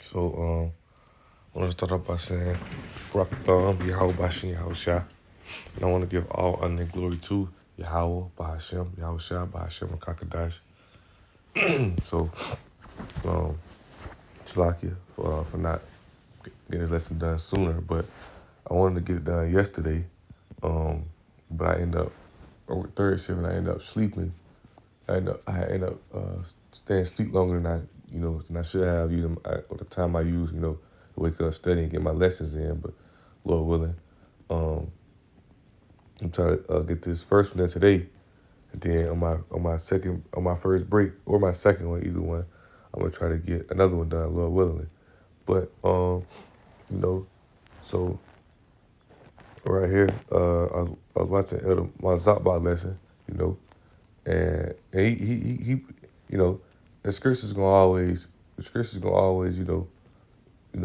So, I want to start off by saying, Barakathon, Yahweh Bashin, Yahweh Shah. And I want to give all honor and glory to Yahweh, Bahashem, Yahweh Shah, Bahashem, and Kakadash. So, um, Chilakia for not getting this lesson done sooner, but I wanted to get it done yesterday. But I ended up, over third shift, and I ended up sleeping. I ended up staying asleep longer than I should have using the time I use, to wake up, study, and get my lessons in. But Lord willing, I'm trying to get this first one done today, and then on my first break or my second one, either one, I'm gonna try to get another one done, Lord willing. But you know, so right here, I was watching my Zotbot lesson, and he the scripture's gonna always,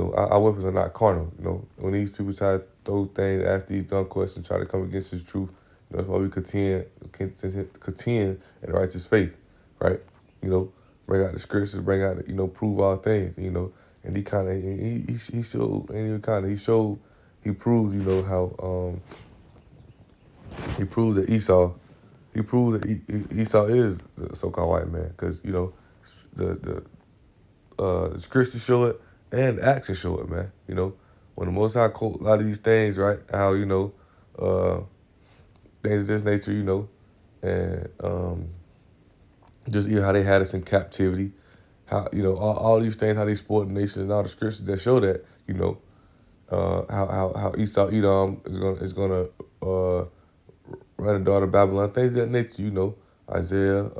our weapons are not carnal. When these people try to throw things, ask these dumb questions, try to come against His truth, that's why we contend in righteous faith, right? Bring out the scriptures, bring out, prove all things, and he kind of he showed, and he proved, how he proved that Esau. He proved that Esau is the so-called white man, because the scriptures show it and the actions show it, man. When the Most High quote a lot of these things, right? How things of this nature, and just how they had us in captivity, how all these things, how they spoiled the nation, and all the scriptures that show that, how Esau Edom is gonna run the daughter of Babylon, things of that nature, Isaiah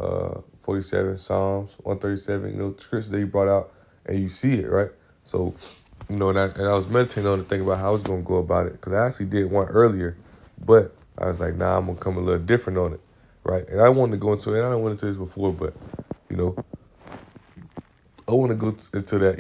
47, Psalms 137, scriptures that he brought out, and you see it, right? So, and I was meditating on the thing about how I was gonna go about it, because I actually did one earlier, but I was like, nah, I'm gonna come a little different on it, right? And I wanted to go into it, and I don't went into this before, but I want to go into that,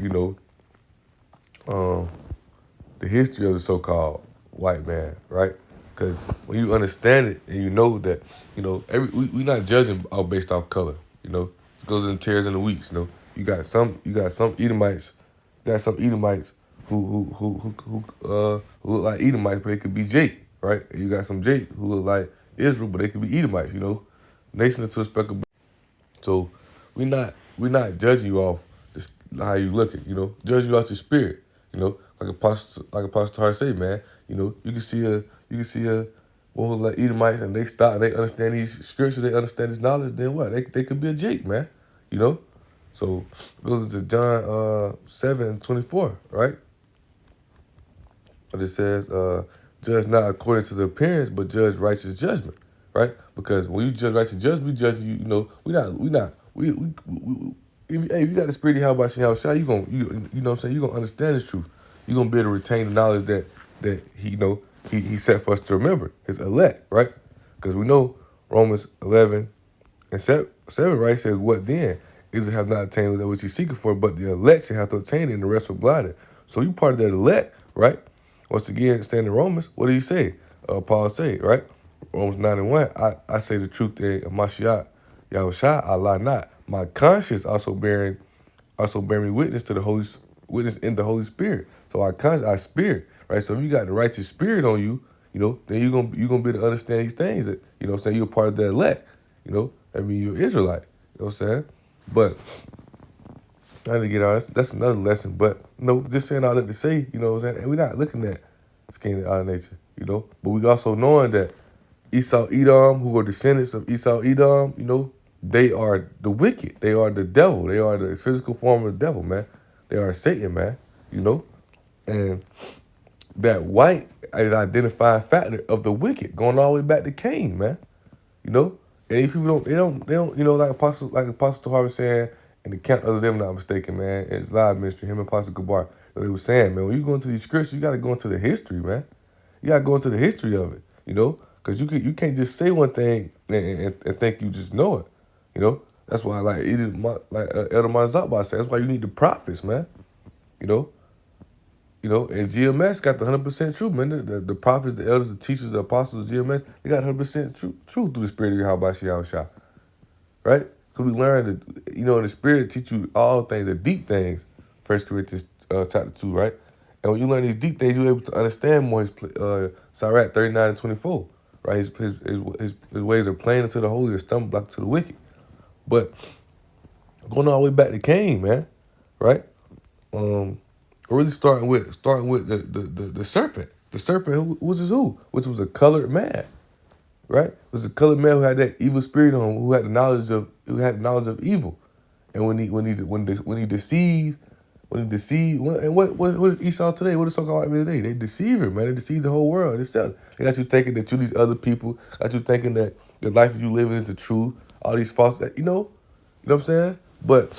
the history of the so-called white man, right? Because when you understand it and you know that, we're not judging based off color, It goes in the tares and the wheats, You got some Edomites, who look like Edomites, but they could be Jake, right? And you got some Jake who look like Israel, but they could be Edomites, Nation to respect. So we're not judging you off just how you looking, judging you off your spirit, like Apostle Tar say, man, you can see a one like Edomites, and they stop and they understand these scriptures, they understand this knowledge, then what? They could be a Jake, man, So it goes into John 7:24, right? But it says, judge not according to the appearance, but judge righteous judgment, right? Because when you judge righteous judgment, we judge you. If you got the spirit of Yahweh Shem Shah, you know what I'm saying, you gonna understand his truth. You gonna be able to retain the knowledge that he set for us to remember, his elect, right? Because we know Romans 11 and 7, right, says, what then? Israel have not attained that which he's seeking for, but the elect shall have to attain it, and the rest were blinded. So you part of that elect, right? Once again, stand in Romans, what did he say? Paul say, right? Romans 9:1, I say the truth that Mashiach, Yahushua, I lie not. My conscience also bearing me witness to the witness in the Holy Spirit. So our spirit, right? So if you got the righteous spirit on you, then you're gonna be able to understand these things that, saying you're part of the elect, I mean you're Israelite, what I'm saying? But I need to get on that's another lesson. But just saying all that to say, what I'm saying, and we're not looking at skin out of nature, But we also knowing that Esau Edom, who are descendants of Esau Edom, they are the wicked. They are the devil. They are the physical form of the devil, man. They are Satan, man. And that white is identifying factor of the wicked, going all the way back to Cain, man. And these people don't, like Apostle Tahar was saying, and the count of them, not mistaken, man, it's live ministry, him and Apostle Gabar, they were saying, man, when you go into these scriptures, you got to go into the history, man. You got to go into the history of it, because you can't just say one thing and think you just know it, That's why, Elder Mazaba said, that's why you need the prophets, man, and GMS got the 100% truth, man. The prophets, the elders, the teachers, the apostles, GMS, they got 100% truth through the spirit of Yahweh Shah, right? So we learn that, in the spirit teach you all things, the deep things. 1 Corinthians chapter 2, right? And when you learn these deep things, you're able to understand more Sirach 39 and 24, right? His ways are plain unto the holy, a stumbling block to the wicked. But going all the way back to Cain, man, right? Really starting with the serpent. The serpent who? Which was a colored man, right? It was a colored man who had that evil spirit on him, who had the knowledge of evil. And when he deceived, and what is Esau today? What is so-called white man today? They deceive him, man. They deceive the whole world. They got you thinking that you these other people, got you thinking that the life you living is the truth. All these false, you know what I'm saying? But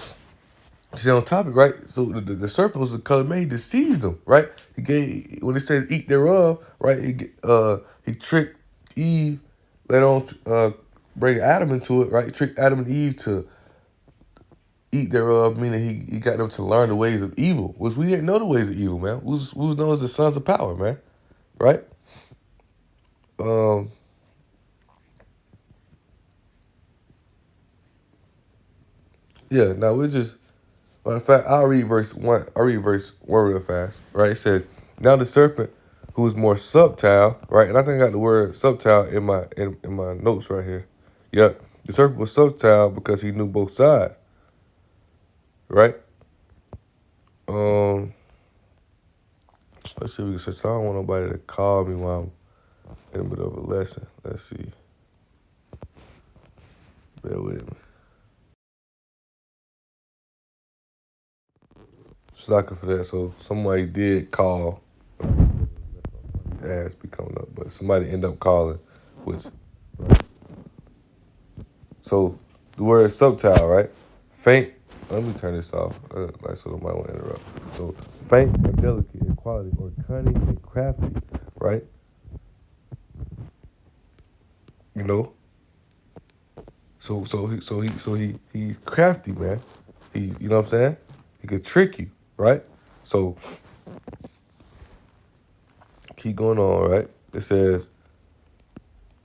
see, on topic, right? So the serpent was a colored man. He deceived them, right? When it says eat thereof, right? He tricked Eve, later on bring Adam into it, right? He tricked Adam and Eve to eat thereof, meaning he got them to learn the ways of evil, which we didn't know the ways of evil, man. We was known as the sons of power, man, right? Yeah. Now we're just. Matter of fact, I'll read verse 1. I'll read verse 1 real fast, right? It said, now the serpent, who is more subtile, right? And I think I got the word subtile in my notes right here. Yep. The serpent was subtile because he knew both sides, right? Let's see if we can search. I don't want nobody to call me while I'm in the middle of a lesson. Let's see. Bear with me. Slacker for that. So somebody did call. Ass be coming up, but somebody end up calling, which. Right. So the word subtile, right? Faint. Let me turn this off, like so nobody won't interrupt. So faint or delicate in quality, or cunning and crafty, right? You know. He's crafty, man. You know what I'm saying? He could trick you, right? So keep going on, right? It says,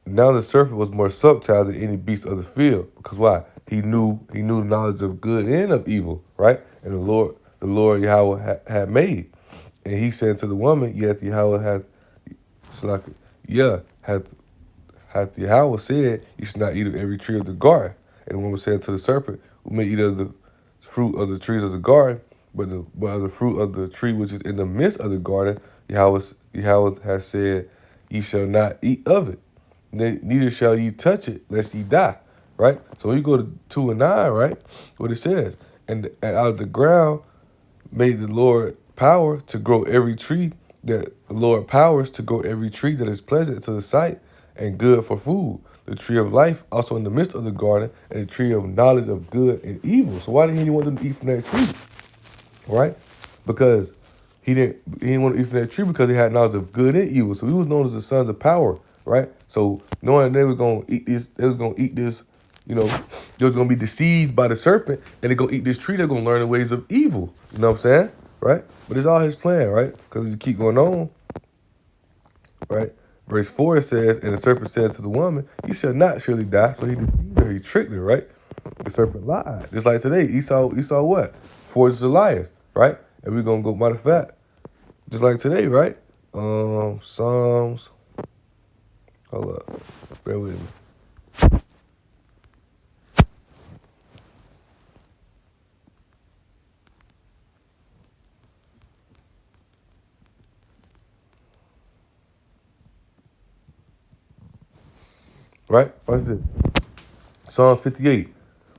now the serpent was more subtle than any beast of the field. Because why? He knew the knowledge of good and of evil, right? And the Lord Yahweh had made. And he said to the woman, yet Yahweh hath Yahweh said, you should not eat of every tree of the garden. And the woman said to the serpent, we may eat of the fruit of the trees of the garden, but of the fruit of the tree which is in the midst of the garden, Yahweh has said, ye shall not eat of it, neither shall ye touch it, lest ye die. Right? So when you go to 2 and 9, right? What it says, and out of the ground made the Lord power to grow every tree that the Lord powers to grow every tree that is pleasant to the sight and good for food. The tree of life also in the midst of the garden, and the tree of knowledge of good and evil. So why didn't he want them to eat from that tree? Right? Because he didn't want to eat from that tree because they had knowledge of good and evil. So he was known as the sons of power, right? So knowing they were gonna eat this, they was gonna be deceived by the serpent, and they're gonna eat this tree, they're gonna learn the ways of evil. You know what I'm saying? Right? But it's all his plan, right? Because you keep going on, right? Verse 4 says, and the serpent said to the woman, you shall not surely die. So he deceived her, he tricked her, right? The serpent lied. Just like today, Esau what? Forged a liar, right? And we're gonna go, matter of fact, just like today, right? Psalms. Hold up. Bear with me. Right? Watch this. Psalm 58.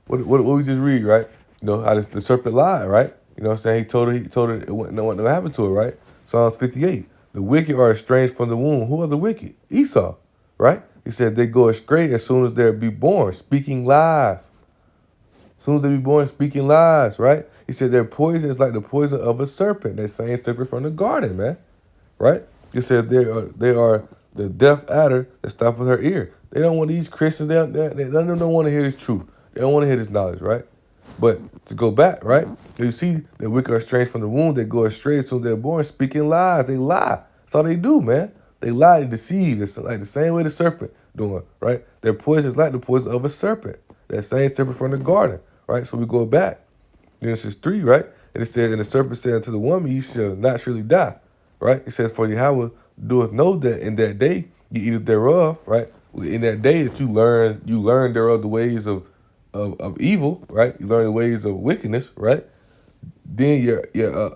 What we just read, right? You know, how the serpent lied, right? You know what I'm saying? He told her it wouldn't know what happened to her, right? Psalms 58. The wicked are estranged from the womb. Who are the wicked? Esau, right? He said they go astray as soon as they be born, speaking lies. As soon as they be born, speaking lies, right? He said their poison is like the poison of a serpent. That same serpent from the garden, man, right? He said they are the deaf adder that stops with her ear. They don't want these Christians. None of them don't want to hear this truth. They don't want to hear this knowledge, right? But to go back, right? You see, the wicked are estranged from the womb. They go astray as soon as they're born, speaking lies. They lie. That's all they do, man. They lie, they deceive. It's like the same way the serpent doing, right? Their poison is like the poison of a serpent. That same serpent from the garden, right? So we go back. Genesis 3, right? And it says, and the serpent said unto the woman, you shall not surely die, right? It says, for Yahweh doeth know that in that day you eat thereof, right? In that day that you learn thereof the ways of evil, right? You learn the ways of wickedness, right? Then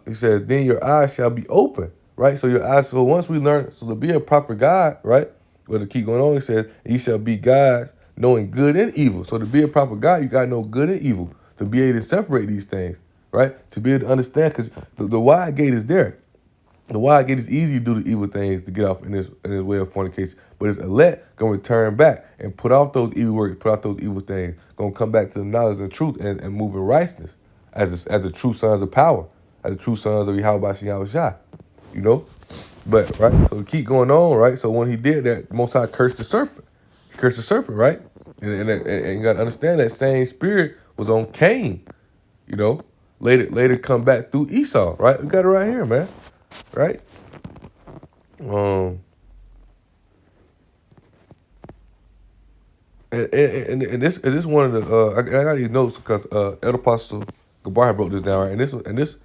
he says, then your eyes shall be open, right? So your eyes, so once we learn, so to be a proper God, right? But to keep going on, he says, ye shall be gods, knowing good and evil. So to be a proper God, you gotta know good and evil, to be able to separate these things, right? To be able to understand, because the wide gate is there. The wide gate is easy to do the evil things to get off in this way of fornication. But it's elect gonna return back and put off those evil works, put off those evil things, gonna come back to the knowledge of truth and move in righteousness as the true sons of power, as the true sons of Yahweh Shah, you know? But right, so to keep going on, right? So when he did that, Most High cursed the serpent. He cursed the serpent, right? And you gotta understand that same spirit was on Cain, you know. Later come back through Esau, right? We got it right here, man. Right? And this one of the I got these notes because Elder Apostle Gabar broke this down, right? And this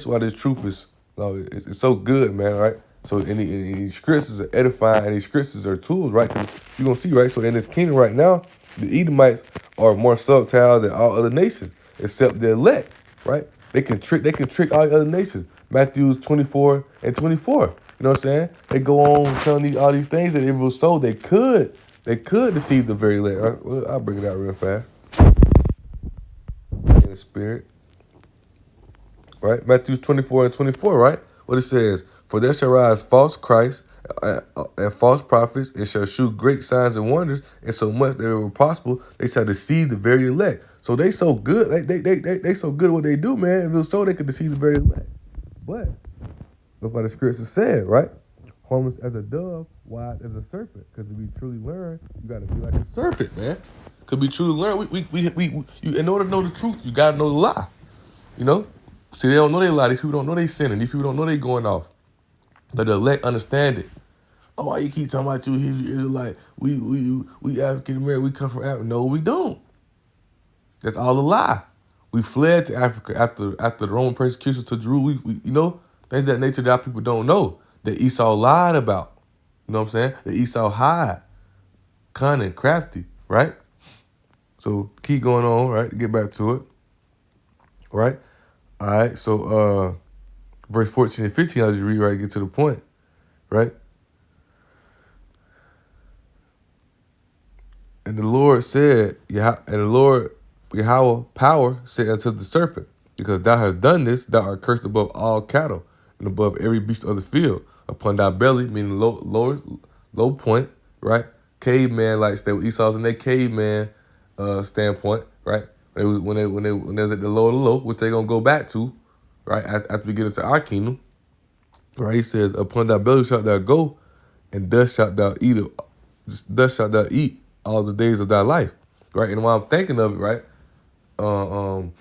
why this truth is it's so good, man, right? So and these scriptures are edifying, and these scriptures are tools, right? 'Cause you're gonna see, right? So in this kingdom right now, the Edomites are more subtle than all other nations, except the elect, right? They can trick all the other nations. Matthew 24 and 24. You know what I'm saying? They go on telling all these things that if it was so, they could deceive the very elect. I'll bring it out real fast. In the spirit. Right? Matthew 24 and 24, right? What it says, for there shall rise false Christ and false prophets, and shall shew great signs and wonders, and so much that it were possible, they shall deceive the very elect. So they so good, they so good at what they do, man. If it was so, they could deceive the very elect. But look what the scripture said, right? Harmless as a dove, wise as a serpent. Because to be truly learned, you got to be like a serpent, man. To be truly learned, in order to know the truth, you got to know the lie. You know? See, they don't know they lie. These people don't know they sinning. These people don't know they going off. But the elect understand it. Oh, why you keep talking about you Israelite? We African American. We come from Africa. No, we don't. That's all a lie. We fled to Africa after the Roman persecution to Jerusalem. We you know, things of that nature that our people don't know. That Esau lied about. You know what I'm saying? That Esau hide, cunning, crafty, right? So keep going on, right? Get back to it, right? All right. So verse 14 and 15, I'll just read right, get to the point, right? And the Lord said, Yahweh power said unto the serpent, because thou hast done this, thou art cursed above all cattle and above every beast of the field. Upon thy belly, meaning low point, right? Caveman like stay with Esau's in their caveman standpoint, right? When they was at the low, which they're gonna go back to, right? After we get into our kingdom, right? He says, upon thy belly shalt thou go, and thus shalt thou eat all the days of thy life, right? And while I'm thinking of it, right? And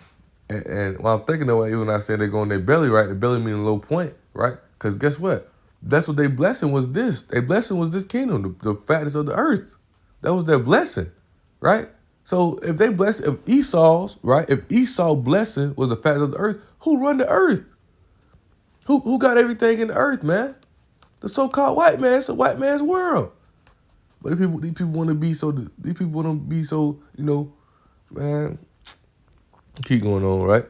while I'm thinking of it, even when I said they go in their belly, right? The belly meaning low point, right? Because guess what? That's what their blessing was. Their blessing was this kingdom, the fatness of the earth. That was their blessing, right? So if Esau's, right? If Esau's blessing was the fatness of the earth, who run the earth? Who got everything in the earth, man? The so-called white man. It's a white man's world. But these people want to be so. These people want to be so. You know, man. Keep going on, right?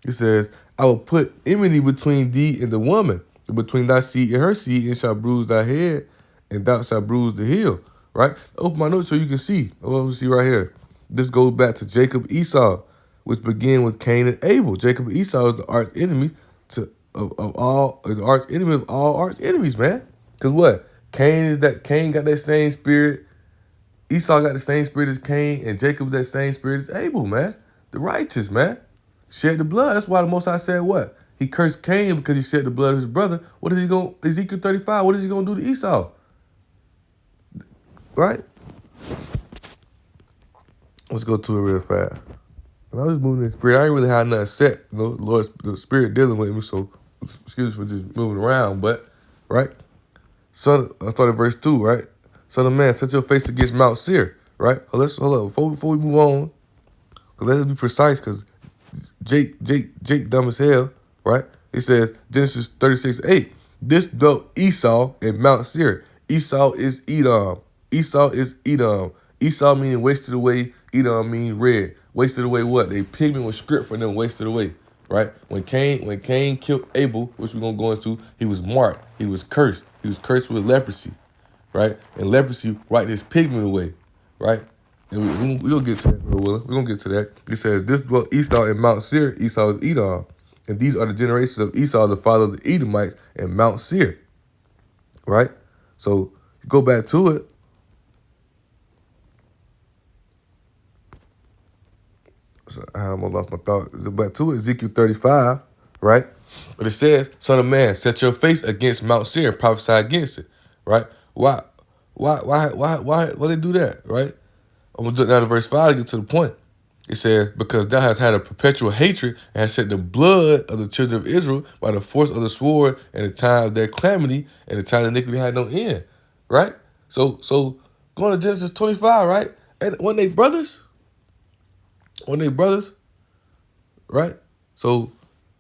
It says, I will put enmity between thee and the woman, and between thy seed and her seed, and shall bruise thy head, and thou shalt bruise the heel. Right? Open my notes so you can see. Let's see right here. This goes back to Jacob Esau, which began with Cain and Abel. Jacob and Esau is the arch enemy of all arch enemies, man. Because what? Cain got that same spirit. Esau got the same spirit as Cain, and Jacob that same spirit as Abel, man. The righteous, man. Shed the blood. That's why the Most High said what? He cursed Cain because he shed the blood of his brother. What is he going to, Ezekiel 35, what is he going to do to Esau? Right? Let's go to it real fast. And I was moving in the spirit. I ain't really had nothing set. You know, the spirit dealing with me, so excuse me for just moving around, but, right? Son, I started verse 2, right? Son of man, set your face against Mount Seir, right? Hold up. Before we move on, let's be precise, because Jake dumb as hell, right? It says, Genesis 36:8. This dwelt Esau in Mount Seir. Esau is Edom. Esau is Edom. Esau meaning wasted away. Edom means red. Wasted away what? They pigment was script for them, wasted away. Right? When Cain killed Abel, which we're gonna go into, he was marked. He was cursed. He was cursed with leprosy. Right? And leprosy wiped his pigment away. Right? And we'll get to that, we're gonna get to that. It says, this dwelt Esau in Mount Seir. Esau is Edom. And these are the generations of Esau, the father of the Edomites, in Mount Seir. Right? So go back to it. So I almost lost my thought. Go back to it, Ezekiel 35, right? But it says, son of man, set your face against Mount Seir and prophesy against it. Right? Why they do that? Right? I'm gonna jump down to verse 5 to get to the point. It says, because thou hast had a perpetual hatred and hast shed the blood of the children of Israel by the force of the sword and the time of their calamity and the time of iniquity had no end. Right? So going to Genesis 25, right? And when they brothers, right? So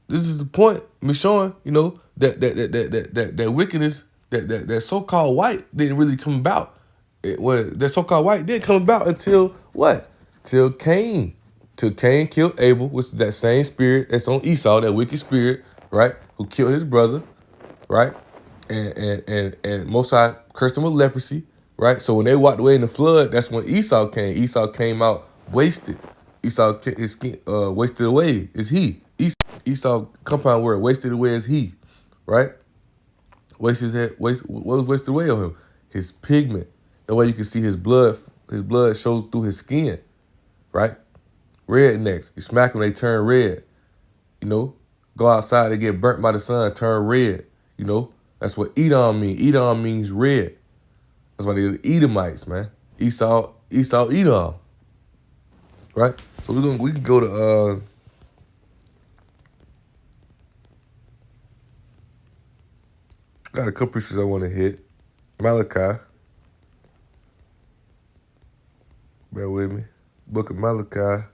this is the point me showing, that wickedness, that so-called white didn't really come about. That so-called white didn't come about until what? Till Cain. Till Cain killed Abel, which is that same spirit that's on Esau, that wicked spirit, right? Who killed his brother, right? And Most High cursed him with leprosy, right? So when they walked away in the flood, that's when Esau came. Esau came out wasted. His skin wasted away is he. Esau compound word wasted away is he, right? What was wasted away on him? His pigment. That way you can see his blood showed through his skin, right? Rednecks. You smack them, they turn red. Go outside, they get burnt by the sun, turn red. That's what Edom means. Edom means red. That's why they're the Edomites, man. Esau, Edom. Right? So we can go to got a couple pieces I want to hit. Malachi. Bear with me. Book of Malachi,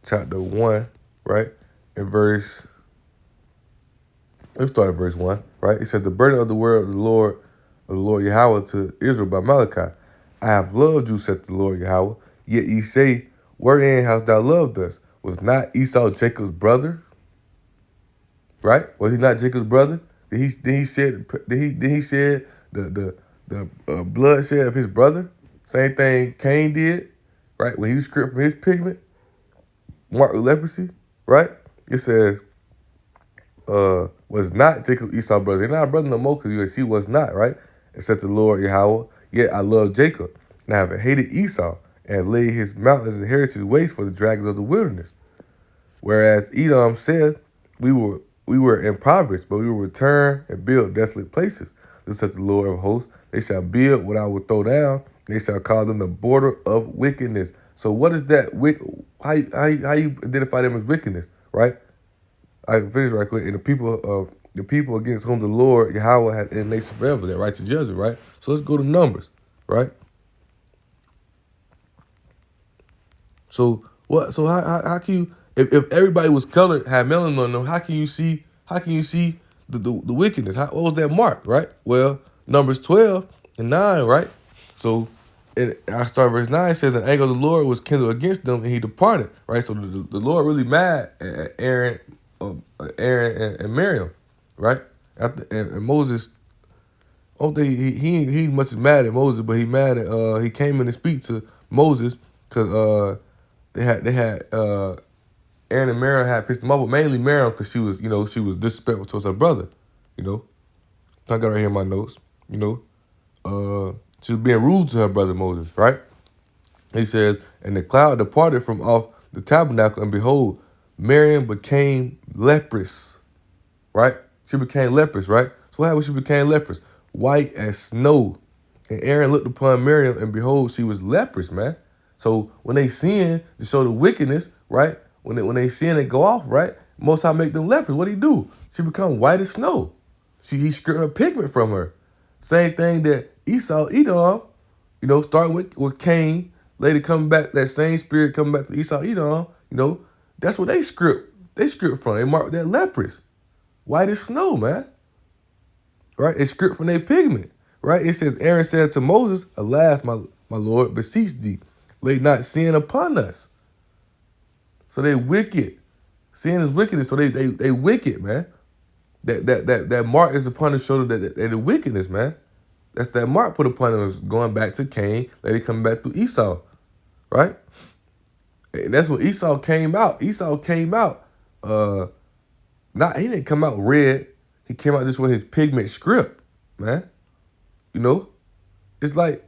chapter 1, right? And let's start at verse 1, right? It says, the burden of the word of the Lord Yahweh to Israel by Malachi. I have loved you, said the Lord Yahweh. Yet ye say, wherein hast thou loved us? Was not Esau Jacob's brother? Right? Was he not Jacob's brother? Did he shed the bloodshed of his brother? Same thing Cain did, right? When he was stripped from his pigment, marked with leprosy, right? It says, was not Jacob Esau's brother. They're not a brother no more because you see was not, right? Except the Lord Yahweh. Yet I love Jacob, and I have hated Esau, and laid his mountains and heritage waste for the dragons of the wilderness. Whereas Edom said, we were impoverished, but we will return and build desolate places. This said the Lord of hosts. They shall build what I will throw down. They shall call them the border of wickedness. So what is that? How you identify them as wickedness, right? I can finish right quick. And the people against whom the Lord Yahweh had in nation forever, that right to judgment, right? So let's go to Numbers, right? So what? So how can you, if everybody was colored, had melanin on them, how can you see the wickedness? What was that mark, right? Well, Numbers 12:9, right? So I start verse 9, it says the anger of the Lord was kindled against them and he departed, right? So the Lord really mad at Aaron and Miriam, right? And Moses, I don't think he much as mad at Moses, but he came in to speak to Moses because they had Aaron and Miriam had pissed him off, but mainly Miriam because she was disrespectful towards her brother, I got right here in my notes, she was being rude to her brother Moses, right? He says, and the cloud departed from off the tabernacle, and behold, Miriam became leprous, right? She became leprous, right? So what happened when she became leprous? White as snow. And Aaron looked upon Miriam, and behold, she was leprous, man. So when they sin to show the wickedness, right? When they sin, they go off, right? Most High make them leprous. What do he do? She become white as snow. He stripped her pigment from her. Same thing that Esau, Edom, starting with Cain, later coming back, that same spirit coming back to Esau, Edom, that's what they script from. They marked that leprous. white as snow, man. Right? It's script from their pigment. Right? It says, Aaron said to Moses, alas, my Lord, beseech thee, lay not sin upon us. So they wicked. Sin is wickedness. So they wicked, man. That mark is upon the shoulder that the wickedness, man. That's that mark put upon us going back to Cain, let it come back through Esau. Right? And that's when Esau came out. Esau came out. He didn't come out red. He came out just with his pigment script, man. You know? It's like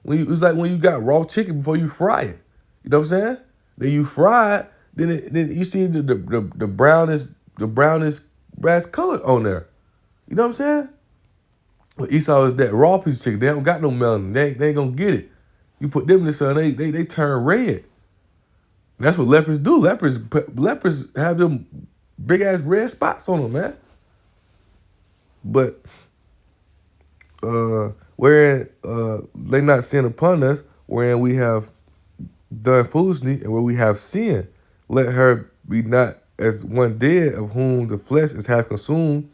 when you got raw chicken before you fry it. You know what I'm saying? Then you fry it, then you see the brownest brass color on there. You know what I'm saying? Well, Esau is that raw piece of chicken. They don't got no melanin. They ain't gonna get it. You put them in the sun, they turn red. And that's what lepers do. Lepers have them big ass red spots on them, man. But wherein they not sin upon us, wherein we have done foolishly, and where we have sinned, let her be not as one dead, of whom the flesh is half consumed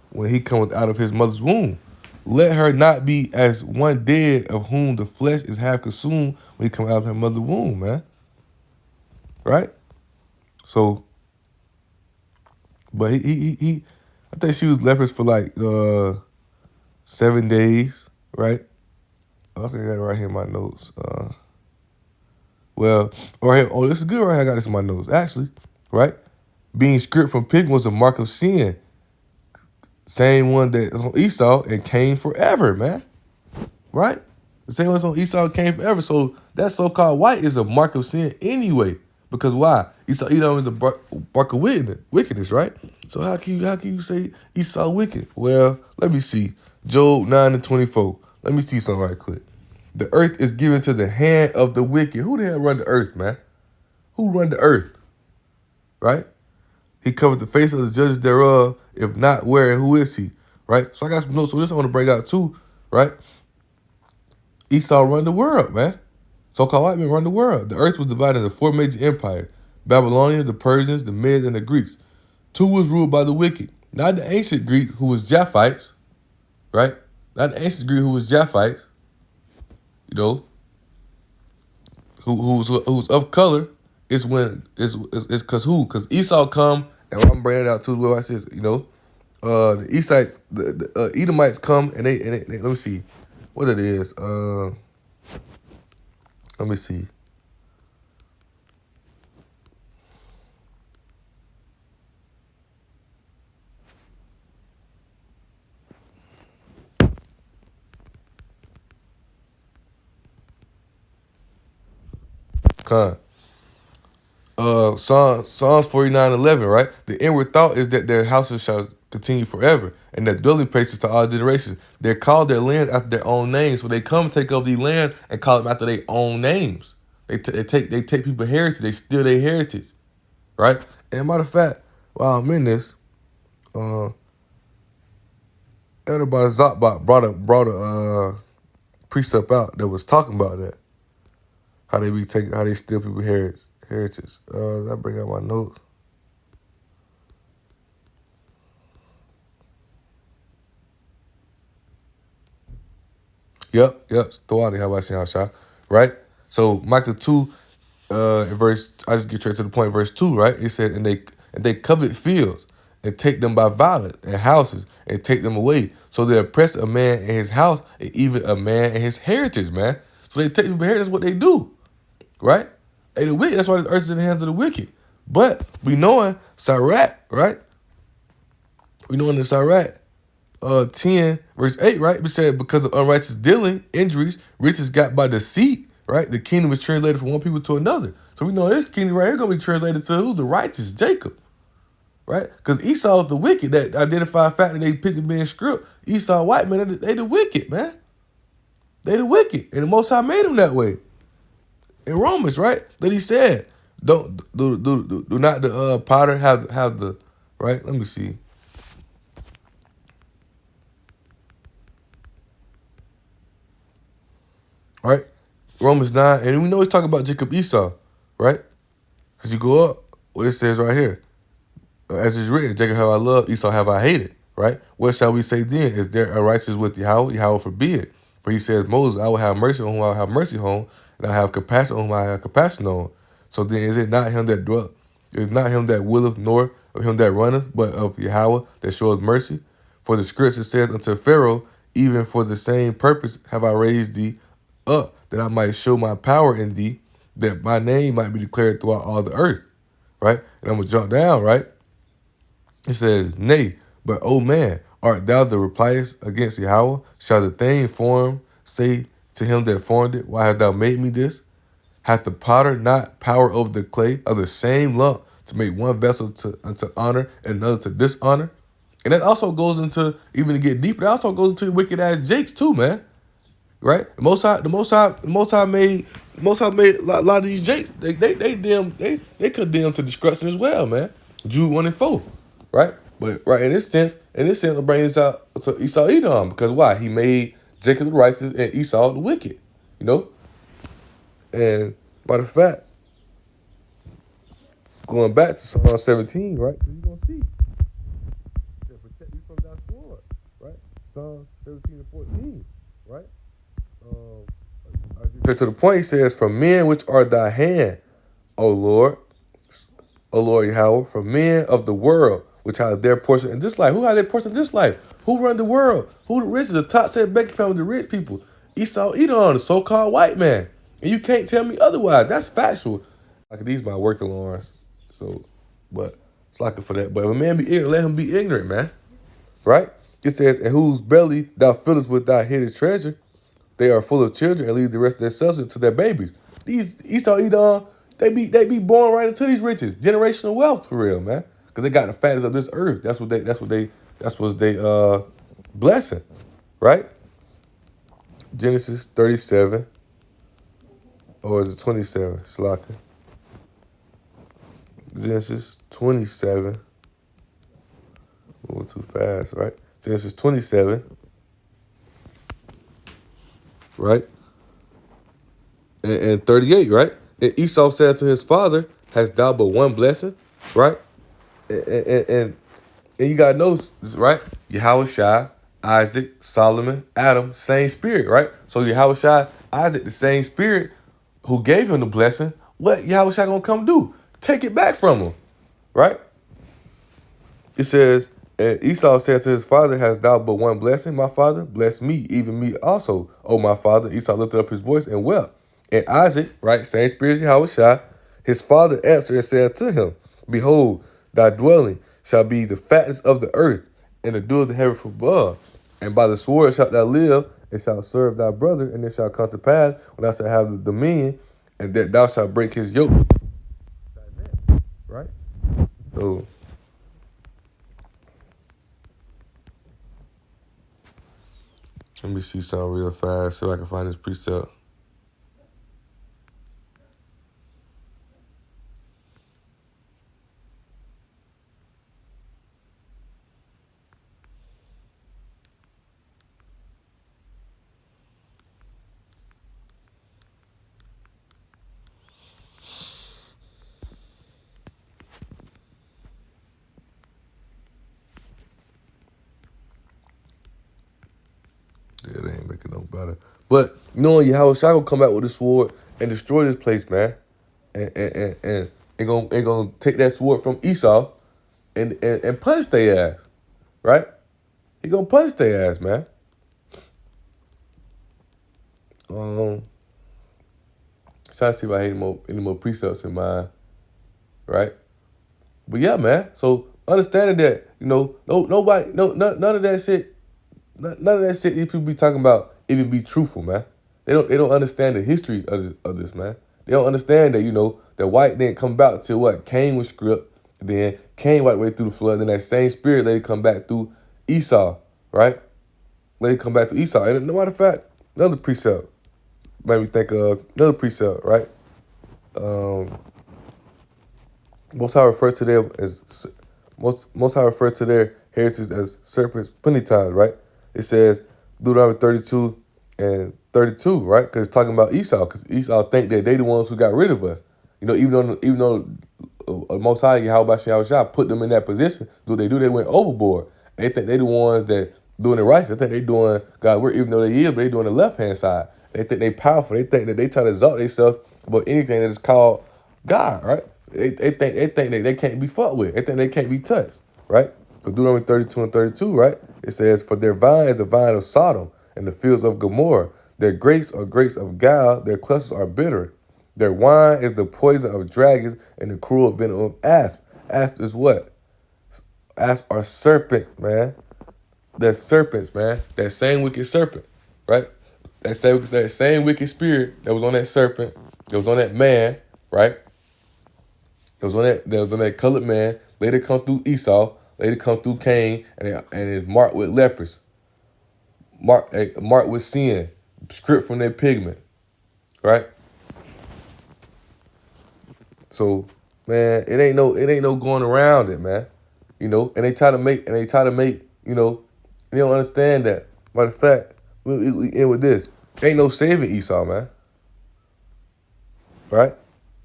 when he cometh out of his mother's womb. Let her not be as one dead, of whom the flesh is half consumed when he come out of her mother's womb, man. Right? So, but he I think she was leprous for like 7 days, right? I think I got it right here in my notes. This is good right here. I got this in my notes, actually, right? Being stripped from pigment was a mark of sin. Same one that is on Esau and Cain forever, man. Right? The same one that's on Esau and Cain forever. So that so-called white is a mark of sin anyway. Because why? Edom is a mark of wickedness, right? So how can you say Esau wicked? Well, let me see. Job 9:24. Let me see something right quick. The earth is given to the hand of the wicked. Who the hell run the earth, man? Who run the earth? Right? He covered the face of the judges thereof. If not, where and who is he? Right? So I got some notes on this I want to bring out too, right? Esau run the world, man. So-called white men run the world. The earth was divided into 4 major empires: Babylonians, the Persians, the Medes, and the Greeks. 2 was ruled by the wicked. Not the ancient Greek, who was Japhites, right? Not the ancient Greek, who was Japhites, you know, who's of color. It's because Esau come, and I'm bringing it out too. What I says, you know, the Eastites, the Edomites come, and they let me see what it is. Let me see. Psalms 49:11, right? The inward thought is that their houses shall continue forever, and their dwelling places to all generations. They're called their land after their own names, so they come take over the land and call them after their own names. They take people's heritage, they steal their heritage, right? And matter of fact, while I'm in this, Elder Zakbak brought a precept out that was talking about that, how they steal people's heritage. I bring out my notes. Yep. Stoati, how about Shah? Right? So Micah 2, in verse, I just get straight to the point, verse 2, right? It said, and they covet fields and take them by violence, and houses and take them away. So they oppress a man in his house, and even a man in his heritage, man. So they take people's heritage, that's what they do. Right? Hey, the wicked, that's why the earth is in the hands of the wicked. But we knowing Sirach, right? We knowing the Sirach 10, verse 8, right? It said, because of unrighteous dealing, injuries, riches got by deceit, right? The kingdom is translated from one people to another. So we know this kingdom right here is going to be translated to who? The righteous, Jacob, right? Because Esau is the wicked. That identified fact that they picked the being script. Esau white man, they the wicked, man. They the wicked. And the Most High made them that way. In Romans, right? That he said, don't do not the potter have the, right? Let me see. Right? Romans 9, and we know he's talking about Jacob Esau, right? Because you go up, what it says right here. As is written, Jacob have I loved, Esau have I hated, right? What shall we say then? Is there a righteous with Yahweh? Yahweh forbid. For he says, Moses, I will have mercy on whom I will have mercy on, and I have compassion on whom I have compassion on. So then is it not him that dwell? It is not him that willeth, nor of him that runneth, but of Yahweh that showeth mercy? For the scripture says unto Pharaoh, even for the same purpose have I raised thee up, that I might show my power in thee, that my name might be declared throughout all the earth. Right? And I'm going to jump down, right? It says, Nay, but O man, art thou the repliest against Yahweh? Shall the thing formed say to him that formed it, Why hast thou made me this? Hath the potter not power over the clay of the same lump to make one vessel unto honor and another to dishonor? And that also goes into, even to get deeper, that also goes into the wicked ass Jakes too, man. Right? The Most High made a lot of these Jakes. They condemned to destruction as well, man. Jude 1 and 4. Right? But right in this sense, it brings out to Esau Edom, because why? He made Jacob the righteous and Esau the wicked. You know? And by the fact, going back to Psalm 17, right? You're gonna see. It said, protect me from thy sword, right? Psalm 17 and 14, right? To the point, he says, from men which are thy hand, O Lord, Yahweh, from men of the world, which have their portion in this life. Who have their portion in this life? Who run the world? Who the rich? The top set Becky family, the rich people. Esau Edom, the so-called white man. And you can't tell me otherwise. That's factual. Like these my work alarms. So, but it's like for that. But if a man be ignorant, let him be ignorant, man. Right? It says, and whose belly thou fillest with thy hidden treasure, they are full of children and leave the rest of their substance to their babies. These Esau Edom, they be born right into these riches, generational wealth for real, man. Because they got the fatness of this earth. That's what they blessing, right? Genesis 37, or is it 27? Shalaka. Genesis 27. A little too fast, right? Genesis 27. Right? And 38, right? And Esau said to his father, hast thou but one blessing? Right? And you gotta know, right? Yahweh Shai, Isaac, Solomon, Adam, same spirit, right? So Yahweh Shai, Isaac, the same spirit who gave him the blessing, what Yahweh Shai gonna come do? Take it back from him, right? It says, and Esau said to his father, hast thou but one blessing, my father? Bless me, even me also, O my father. Esau lifted up his voice and wept. And Isaac, right, same spirit as Yahweh Shai, his father answered and said to him, behold, thy dwelling shall be the fatness of the earth, and the dew of the heaven from above. And by the sword shalt thou live, and shalt serve thy brother, and it shall come to pass, when thou shalt have the dominion, and that thou shalt break his yoke. Right? So, let me see something real fast so I can find this precept. Yeah, they ain't making no better. But knowing Yahweh Shai gonna come out with a sword and destroy this place, man. And gonna take that sword from Esau and punish their ass. Right? He gonna punish their ass, man. Trying to see if I had any more precepts in mind. Right? But yeah, man. So understanding that, none of that shit, none of that shit these people be talking about even be truthful, man. They don't understand the history of this, man. They don't understand that, that white didn't come about till what? Cain was script. Then Cain wiped way through the flood. Then that same spirit let it come back through Esau, right? Let it come back to Esau. And no matter of fact, another precept made me think of another precept, right? Most High refer to them as Most High refer to their heritage as serpents plenty times, right? It says Deuteronomy 32 and 32, right? Because it's talking about Esau, because Esau think that they the ones who got rid of us. Even though Most High, Yahweh Shah, put them in that position. Do what they do? They went overboard. They think they the ones that doing it right. They think they doing God work, even though they is, but they doing the left hand side. They think they powerful. They think that they try to exalt themselves about anything that is called God, right? They think that they can't be fucked with. They think they can't be touched, right? So Deuteronomy 32 and 32, right? It says, "For their vine is the vine of Sodom, and the fields of Gomorrah. Their grapes are grapes of Gal. Their clusters are bitter. Their wine is the poison of dragons and the cruel venom of asp." Asp is what? Asp are serpents, man. They're serpents, man. That same wicked serpent, right? That same wicked spirit that was on that serpent, that was on that man, right? That was on that colored man. Later come through Esau. Later come through Cain, and is marked with lepers, marked with sin, stripped from their pigment, right? So, man, it ain't no going around it, man. You know, and they try to make, you know, they don't understand that. Matter of fact, we end with this. Ain't no saving Esau, man. Right?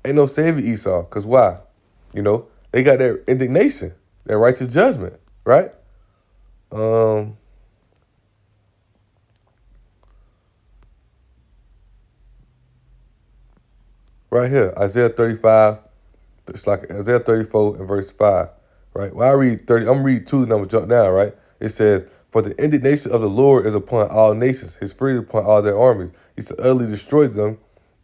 Ain't no saving Esau. Cause why? You know, they got their indignation, their righteous judgment, right? Right here, Isaiah 35. It's like Isaiah 34 and verse 5, right? Well, I read 30. I'm gonna read 2 and I'm gonna jump down, right? It says, "For the indignation of the Lord is upon all nations, his fury upon all their armies. He shall utterly destroy them.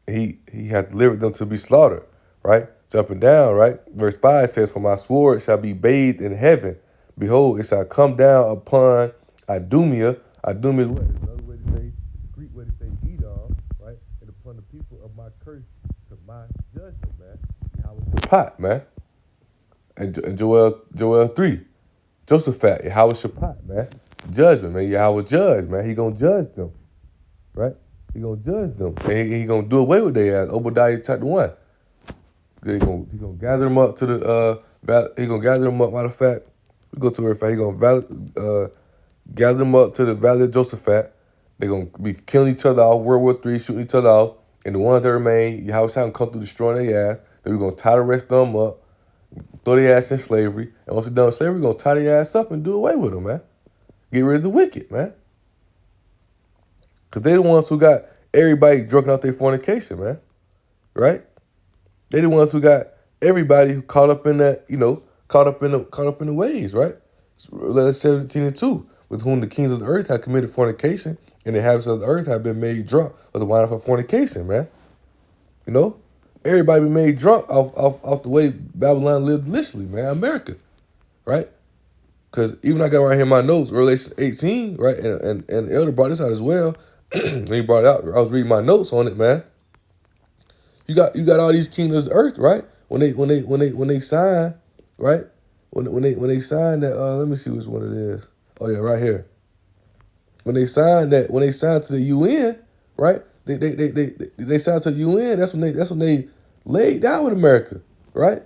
He hath delivered them to be slaughtered," right? Jumping down, right? Verse 5 says, "For my sword shall be bathed in heaven. Behold, it shall come down upon Idumea." Idumea is what? It's another way to say, Greek way to say Edom, right? "And upon the people of my curse to my judgment," man. Pot, man. And Joel 3. Josaphat, Yahweh Shaphat, man. Judgment, man. Yahweh judge, man. He gonna judge them, right? He gonna judge them. And he gonna do away with their ass. Obadiah chapter 1. He gonna gather them up to the he gonna gather them up. Matter of fact, we go to where he gonna gather them up to the valley of Josaphat. They're gonna be killing each other off, World War III, shooting each other off. And the ones that remain, Yahweh shall come through destroying their ass. Then we're gonna tie the rest of them up, throw their ass in slavery. And once we're done with slavery, we're gonna tie their ass up and do away with them, man. Get rid of the wicked, man. Cause they the ones who got everybody drunk out their fornication, man. Right? They the ones who got everybody who caught up in that, you know, caught up in the ways, right? Letter 17 and 2, with whom the kings of the earth have committed fornication, and the inhabitants of the earth have been made drunk with the wine of fornication, man. You know? Everybody been made drunk off the way Babylon lived deliciously, man. America, right? Because even I got right here in my notes, Revelation 18, right? And the elder brought this out as well. When he brought it out, I was reading my notes on it, man. You got all these kingdoms of earth, right? When they sign, right? When they sign that, let me see which one it is. Oh yeah, right here. When they sign to the UN, right? They signed to the UN. That's when they laid down with America, right?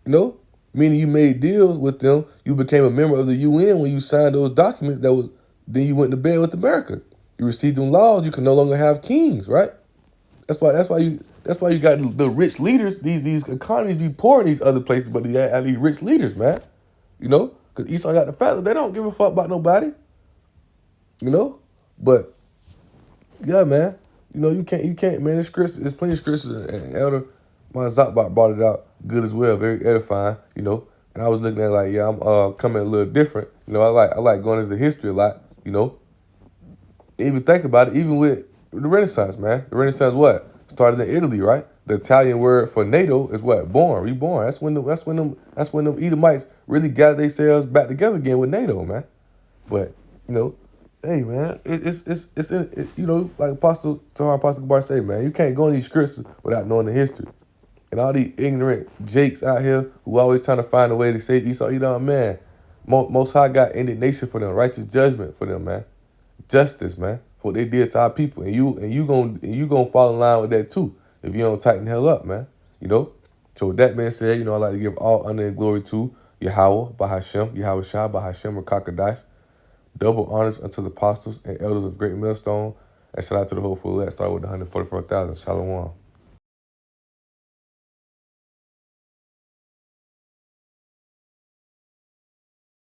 You know, meaning you made deals with them. You became a member of the UN when you signed those documents. Then you went to bed with America. You received them laws. You can no longer have kings, right? That's why you got the rich leaders. These economies be poor in these other places, but they have these rich leaders, man. You know, because Esau got the fact that they don't give a fuck about nobody. You know, but yeah, man. You know, you can't, man. There's plenty of scriptures, and Elder Mazakbot brought it out good as well, very edifying. You know, and I was looking at it like, yeah, I'm coming a little different. You know, I like going into the history a lot. You know, even think about it, even with the Renaissance, man. The Renaissance what started in Italy, right? The Italian word for NATO is what? Reborn. That's when them Edomites really gathered themselves back together again with NATO, man. But you know, hey man, it's in it, you know, like Apostle Gabar say, man, you can't go in these scriptures without knowing the history. And all these ignorant jakes out here who always trying to find a way to say Esau, man, Most High got indignation for them, righteous judgment for them, man, justice, man, for what they did to our people, and you gonna fall in line with that too if you don't tighten the hell up, man. You know. So with that being said, you know, I like to give all honor and glory to Yahweh, Bahashem, Yahweh Shah, Bahashem, Rakakadash. Double honors unto the apostles and elders of Great Millstone. And shout out to the whole full elect, starting with the 144,000. Shalom.